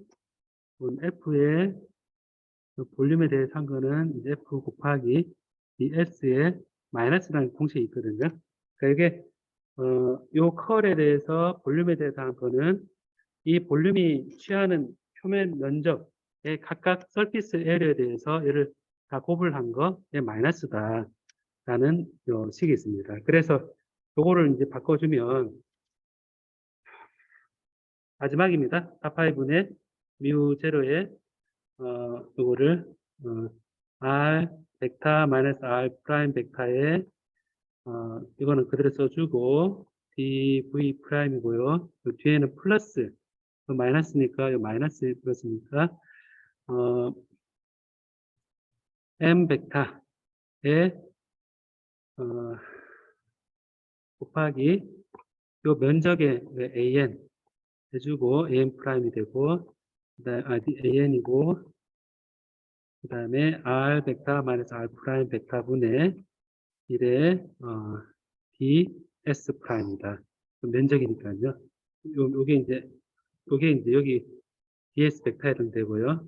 f의 볼륨에 대해서 한 거는 이제 f 곱하기 ds의 마이너스라는 공식이 있거든요. 그러니까 이게 요 컬에 대해서 볼륨에 대해서 한 거는 이 볼륨이 취하는 표면 면적의 각각 서피스 에리어에 대해서 얘를 다 곱을 한 거의 마이너스다 라는 요 식이 있습니다. 그래서 요거를 이제 바꿔주면 마지막입니다. 4파이분의 뮤 제로의 요거를 R 벡터 마이너스 R 프라임 벡터에 이거는 그대로 써주고 dv 프라임이고요. 그 뒤에는 플러스 마이너스니까 이 마이너스 플러스니까 M 벡터에 곱하기 요 면적의 an 해주고 an 프라임이 되고 an이고 그 다음에 r 벡터 마이너스 r 프라임 벡터분의 1의 ds 프라임이다. 면적이니까요. 요게 이제 여기 ds 벡터에 해당되고요.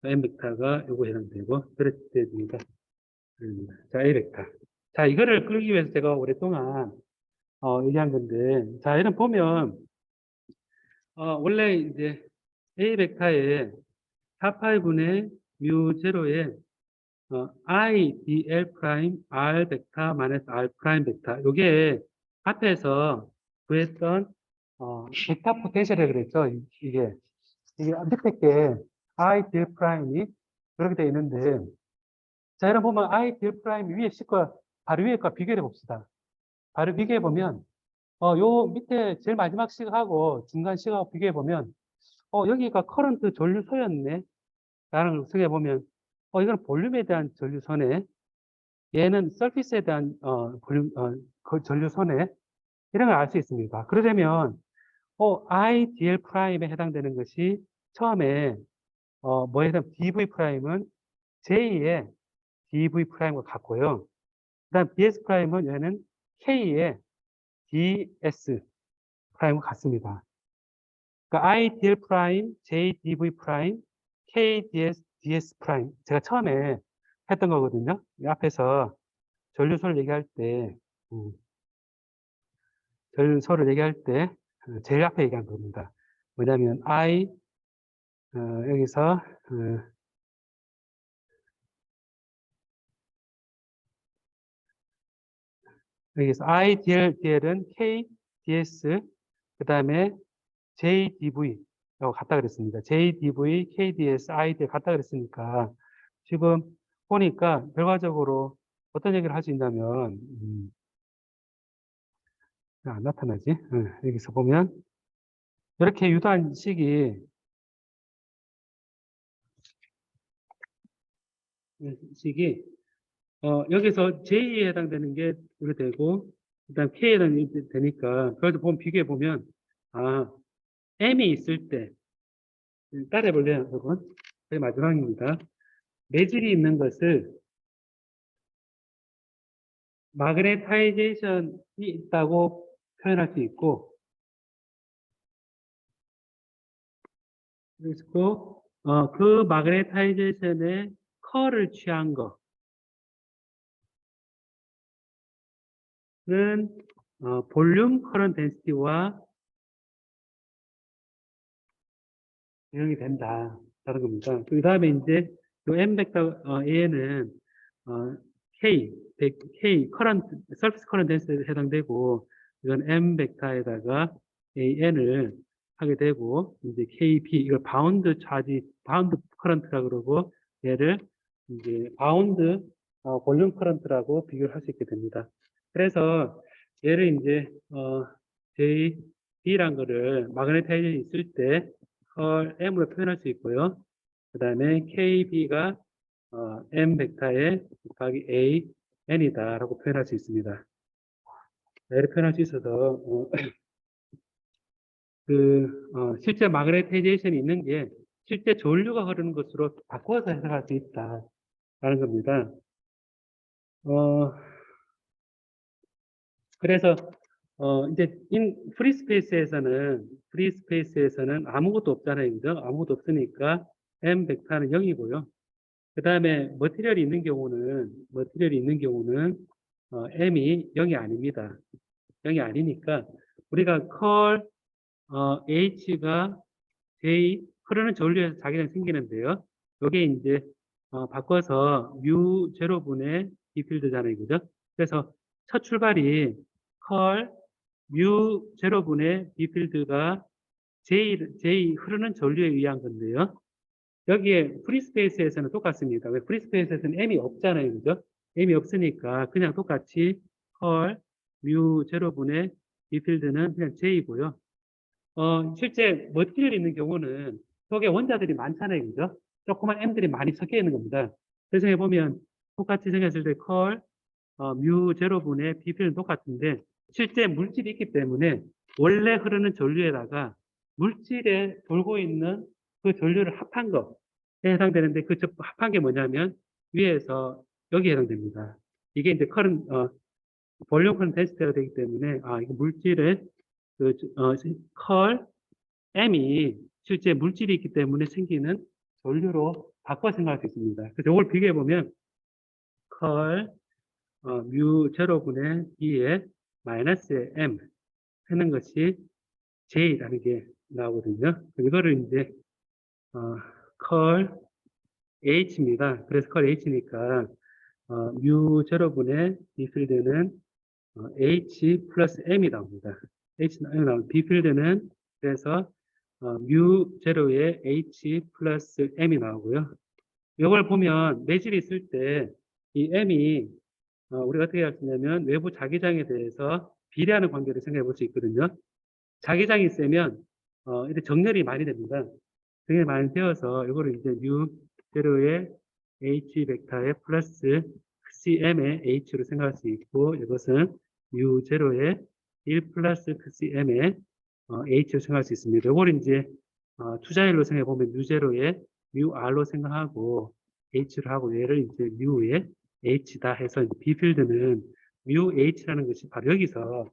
n 벡터가 요거 해당되고 그렇게 됩니다. 자, a 벡터. 자, 이거를 끌기 위해서 제가 오랫동안 얘기한 건데, 자, 이런 보면 원래 이제 a 벡터에 4파이분의 뮤 제로에 I dl 프라임 r 벡터 마이너스 r 프라임 벡터 요게 앞에서 구했던 벡터 포텐셜이라고 그랬죠. 이게 밑에 게 I dl 프라임이 그렇게 되어 있는데 자 여러분 보면 I dl 프라임 위에 식과 바로 위에 거 비교해 봅시다. 바로 비교해 보면 요 밑에 제일 마지막 식하고 중간 식하고 비교해 보면 여기가 커런트 전류소였네 라는 걸 생각해 보면 이건 볼륨에 대한 전류소네. 얘는 서피스에 대한 그 전류소네. 이런 걸 알 수 있습니다. 그러려면 IDL 프라임에 해당되는 것이 처음에 뭐에 해당 DV 프라임은 J의 DV 프라임과 같고요. 그다음 DS 프라임은 얘는 K의 DS 프라임과 같습니다. 그러니까 IDL 프라임, JDV 프라임, KDS 프라임. 제가 처음에 했던 거거든요. 이 앞에서 전류소를 얘기할 때, 전류소를 얘기할 때, 제일 앞에 얘기한 겁니다. 뭐냐면, 여기서, IDL은 KDS, 그 다음에 JDV라고 같다 그랬습니다. JDV, KDS, IDL 같다 그랬으니까, 지금 보니까 결과적으로 어떤 얘기를 할 수 있냐면, 안 나타나지? 여기서 보면, 이렇게 유도한 식이 여기서 J에 해당되는 게 이렇게 되고, 그다음 K에 해당되는 게 되니까, 그래서 보면 비교해 보면, M이 있을 때, 따라해 볼래요, 여러분? 그게 마지막입니다. 매질이 있는 것을 마그네타이제이션이 있다고 표현할 수 있고, 그리고 그 마그네타이제이션의 컬을 취한 거는 볼륨 커런트 덴시티와 유형이 된다. 다른 겁니다. 그 다음에 이제 요 M 벡터 A는 K, 커런트, 서피스 커런트 덴시티에 해당되고 이건 M 벡터에다가 AN을 하게 되고 이제 KB 이걸 바운드 차지, 바운드 커런트라고 그러고 얘를 이제 바운드 볼륨 커런트라고 비교를 할 수 있게 됩니다. 그래서 얘를 이제 JB란 거를 마그네타이징이 있을 때 M으로 표현할 수 있고요. 그 다음에 KB가 M 벡터의 곱하기 A, N이다라고 표현할 수 있습니다. 이렇게 표현할 수 있어서 실제 마그네타이제이션이 있는 게 실제 전류가 흐르는 것으로 바꿔서 해석할 수 있다라는 겁니다. 그래서 이제 프리스페이스에서는 아무것도 없잖아요, 그죠? 아무것도 없으니까 M 벡터는 0이고요. 그 다음에 머티리얼이 있는 경우는 M이 0이 아닙니다. 0이 아니니까 우리가 H가 J 흐르는 전류에서 자기는 생기는데요. 이게 이제 바꿔서 뮤 제로분의 B 필드잖아요, 그죠? 그래서 첫 출발이 뮤 제로분의 B 필드가 J 흐르는 전류에 의한 건데요. 여기에 프리스페이스에서는 똑같습니다. 왜 프리스페이스에서는 M이 없잖아요. 그죠? M이 없으니까 그냥 똑같이 뮤 제로분의 B 필드는 그냥 J이고요. 실제 머티리얼이 있는 경우는 속에 원자들이 많잖아요. 그죠? 조그만 M들이 많이 섞여 있는 겁니다. 그래서 해보면 똑같이 생겼을 때 뮤 제로분의 B 필드는 똑같은데 실제 물질이 있기 때문에 원래 흐르는 전류에다가 물질에 돌고 있는 그 전류를 합한 거에 해당되는데 그 합한 게 뭐냐면 위에서 여기에 해당됩니다. 이게 이제 볼륨 커런트 덴시티가 되기 때문에 이거 물질의 M이 실제 물질이 있기 때문에 생기는 전류로 바꿔 생각할 수 있습니다. 그래서 이걸 비교해 보면 뮤 제로분의 2의 마이너스 M 하는 것이 J라는 게 나오거든요. 이거를 이제 컬 H입니다. 그래서 컬 H니까 뮤 제로분의 B 필드는 H 플러스 M이 나옵니다. H는 M 나옵니다. B 필드는 그래서 뮤 제로에 H 플러스 M이 나오고요. 이걸 보면 매질이 있을 때 이 M이 우리가 어떻게 할 수 있냐면 외부 자기장에 대해서 비례하는 관계를 생각해 볼 수 있거든요. 자기장이 세면 이렇게 정렬이 많이 됩니다. 정렬이 많이 되어서 이거를 이제 뮤 제로의 H 벡터의 플러스 CM의 H로 생각할 수 있고 이것은 뮤 제로의 1 플러스 CM의 H로 생각할 수 있습니다. 이걸 이제 투자일로 생각해 보면 뮤 제로의 뮤 R로 생각하고 H를 하고 얘를 이제 뮤의 H다 해서 B 필드는 뮤 H라는 것이 바로 여기서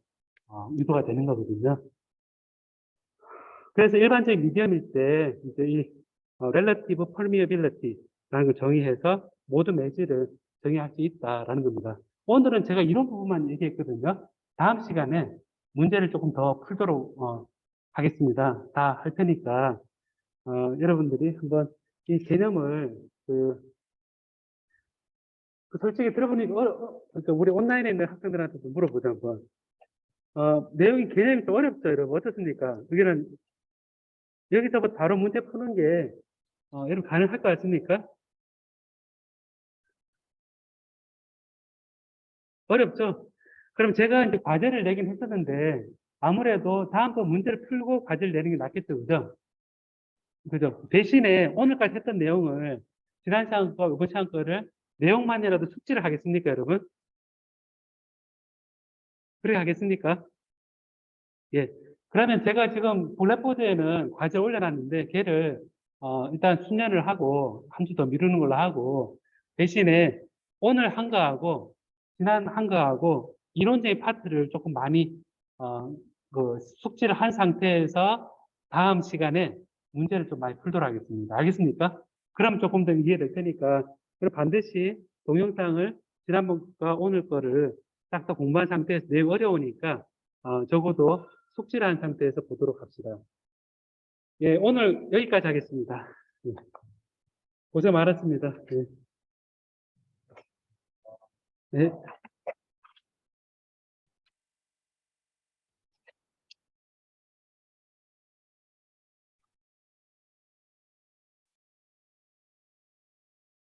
유도가 되는 거거든요. 그래서 일반적인 미디엄일 때 이제 이 relative permeability라는 걸 정의해서 모든 매질을 정의할 수 있다라는 겁니다. 오늘은 제가 이런 부분만 얘기했거든요. 다음 시간에 문제를 조금 더 풀도록 하겠습니다. 다 할 테니까 여러분들이 한번 이 개념을 솔직히 들어보니까 그러니까 우리 온라인에 있는 학생들한테도 물어보자 한번. 내용이 개념이 좀 어렵죠, 여러분 어떻습니까? 여기는 여기서부터 바로 문제 푸는 게 여러분 가능할 것 같습니까? 어렵죠? 그럼 제가 이제 과제를 내긴 했었는데 아무래도 다음번 문제를 풀고 과제를 내는 게 낫겠죠, 그죠? 그죠? 대신에 오늘까지 했던 내용을 지난 시간 거, 이번 시간 거를 내용만이라도 숙지를 하겠습니까, 여러분? 그렇게 하겠습니까? 예. 그러면 제가 지금 블랙보드에는 과제 올려놨는데 걔를 일단 수년을 하고 한 주 더 미루는 걸로 하고 대신에 오늘 한 거하고 지난 한 거하고 이론적인 파트를 조금 많이 숙지를 한 상태에서 다음 시간에 문제를 좀 많이 풀도록 하겠습니다. 알겠습니까? 그럼 조금 더 이해될 테니까 그럼 반드시 동영상을 지난번과 오늘 거를 딱 더 공부한 상태에서 내용 어려우니까 적어도 숙지를 한 상태에서 보도록 합시다. 예, 오늘 여기까지 하겠습니다. 예, 고생 많았습니다. 예. 네.